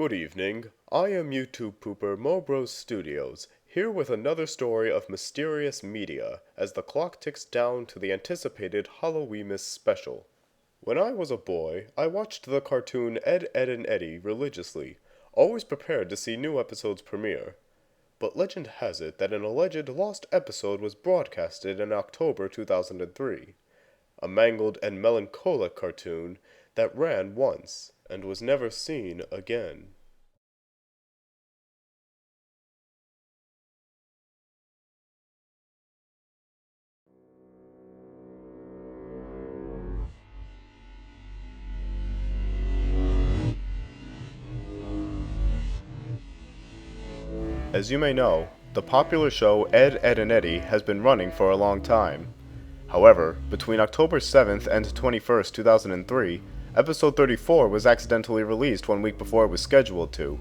Good evening. I am YouTube pooper MoBrosStudios, here with another story of mysterious media as the clock ticks down to the anticipated Halloween special. When I was a boy, I watched the cartoon Ed, Edd and Eddy religiously, always prepared to see new episodes premiere. But legend has it that an alleged lost episode was broadcasted in October 2003. A mangled and melancholic cartoon that ran once and was never seen again. As you may know, the popular show Ed, Edd and Eddy has been running for a long time. However, between October 7th and 21st, 2003, episode 34 was accidentally released 1 week before it was scheduled to.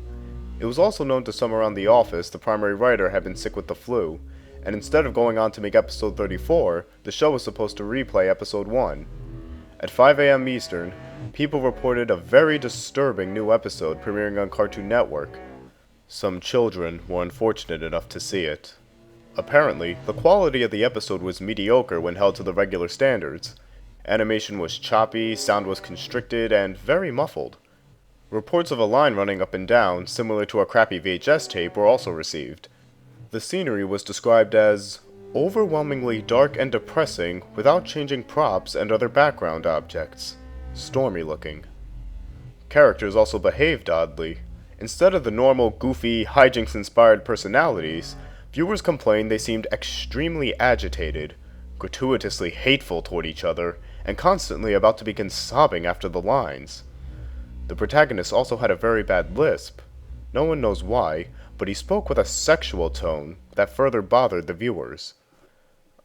It was also known to some around the office the primary writer had been sick with the flu, and instead of going on to make episode 34, the show was supposed to replay episode 1. At 5 a.m. Eastern, people reported a very disturbing new episode premiering on Cartoon Network. Some children were unfortunate enough to see it. Apparently, the quality of the episode was mediocre when held to the regular standards. Animation was choppy, sound was constricted, and very muffled. Reports of a line running up and down, similar to a crappy VHS tape, were also received. The scenery was described as overwhelmingly dark and depressing without changing props and other background objects. Stormy looking. Characters also behaved oddly. Instead of the normal, goofy, hijinks-inspired personalities, viewers complained they seemed extremely agitated, gratuitously hateful toward each other, and constantly about to begin sobbing after the lines. The protagonist also had a very bad lisp. No one knows why, but he spoke with a sexual tone that further bothered the viewers.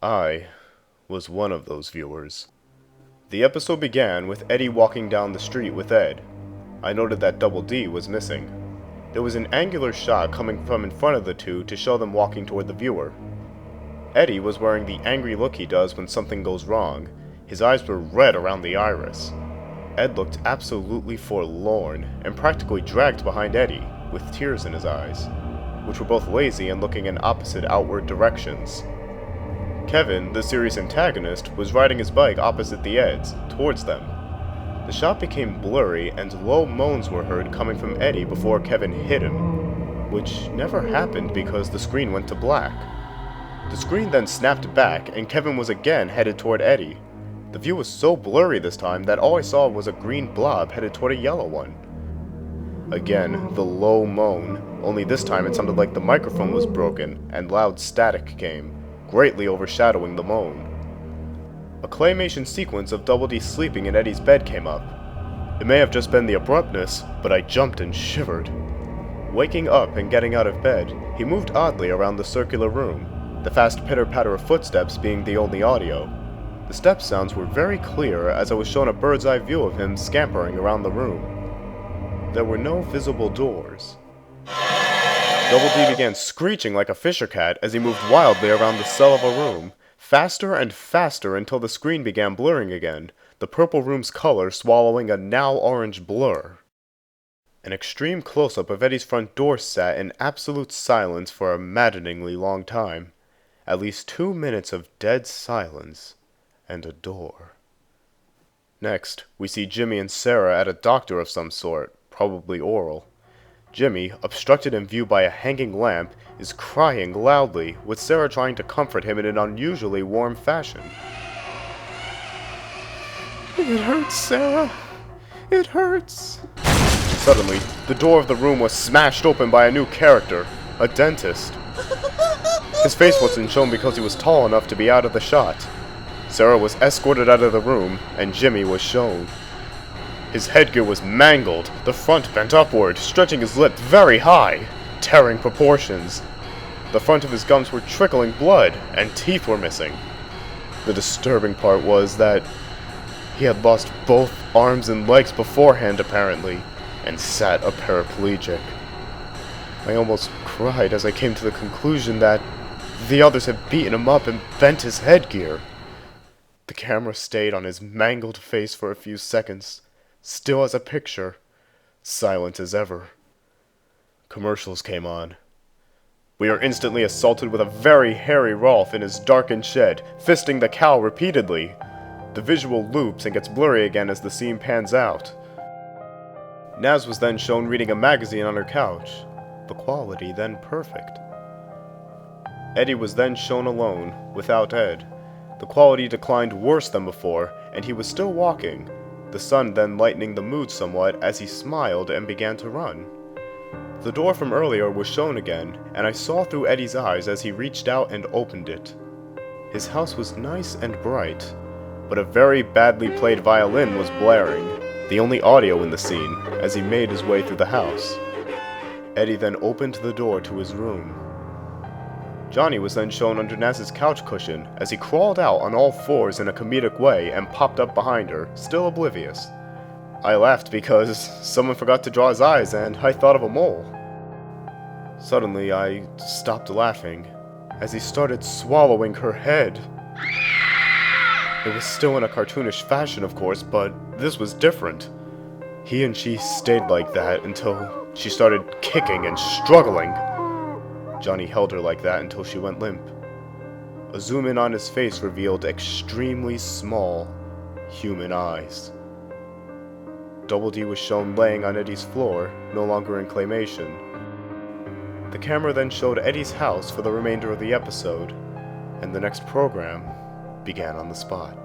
I was one of those viewers. The episode began with Eddy walking down the street with Ed. I noted that Double D was missing. There was an angular shot coming from in front of the two to show them walking toward the viewer. Eddy was wearing the angry look he does when something goes wrong. His eyes were red around the iris. Ed looked absolutely forlorn and practically dragged behind Eddy, with tears in his eyes, which were both lazy and looking in opposite outward directions. Kevin, the series antagonist, was riding his bike opposite the Eds, towards them. The shot became blurry and low moans were heard coming from Eddy before Kevin hit him, which never happened because the screen went to black. The screen then snapped back and Kevin was again headed toward Eddy. The view was so blurry this time that all I saw was a green blob headed toward a yellow one. Again, the low moan, only this time it sounded like the microphone was broken and loud static came, greatly overshadowing the moan. A claymation sequence of Double D sleeping in Eddy's bed came up. It may have just been the abruptness, but I jumped and shivered. Waking up and getting out of bed, he moved oddly around the circular room, the fast pitter-patter of footsteps being the only audio. The step sounds were very clear as I was shown a bird's-eye view of him scampering around the room. There were no visible doors. Double D began screeching like a fisher cat as he moved wildly around the cell of a room, faster and faster until the screen began blurring again, the purple room's color swallowing a now orange blur. An extreme close-up of Eddy's front door sat in absolute silence for a maddeningly long time. At least 2 minutes of dead silence, and a door. Next, we see Jimmy and Sarah at a doctor of some sort, probably oral. Jimmy, obstructed in view by a hanging lamp, is crying loudly, with Sarah trying to comfort him in an unusually warm fashion. "It hurts, Sarah. It hurts." Suddenly, the door of the room was smashed open by a new character, a dentist. His face wasn't shown because he was tall enough to be out of the shot. Sarah was escorted out of the room, and Jimmy was shown. His headgear was mangled, the front bent upward, stretching his lip very high, tearing proportions. The front of his gums were trickling blood, and teeth were missing. The disturbing part was that he had lost both arms and legs beforehand, apparently, and sat a paraplegic. I almost cried as I came to the conclusion that the others had beaten him up and bent his headgear. The camera stayed on his mangled face for a few seconds, still as a picture, silent as ever. Commercials came on. We are instantly assaulted with a very hairy Rolf in his darkened shed, fisting the cow repeatedly. The visual loops and gets blurry again as the scene pans out. Naz was then shown reading a magazine on her couch, the quality then perfect. Eddy was then shown alone, without Ed. The quality declined worse than before, and he was still walking, the sun then lightening the mood somewhat as he smiled and began to run. The door from earlier was shown again, and I saw through Eddy's eyes as he reached out and opened it. His house was nice and bright, but a very badly played violin was blaring, the only audio in the scene, as he made his way through the house. Eddy then opened the door to his room. Johnny was then shown under Naz's couch cushion as he crawled out on all fours in a comedic way and popped up behind her, still oblivious. I laughed because someone forgot to draw his eyes and I thought of a mole. Suddenly I stopped laughing as he started swallowing her head. It was still in a cartoonish fashion, of course, but this was different. He and she stayed like that until she started kicking and struggling. Johnny held her like that until she went limp. A zoom in on his face revealed extremely small human eyes. Double D was shown laying on Eddy's floor, no longer in claymation. The camera then showed Eddy's house for the remainder of the episode, and the next program began on the spot.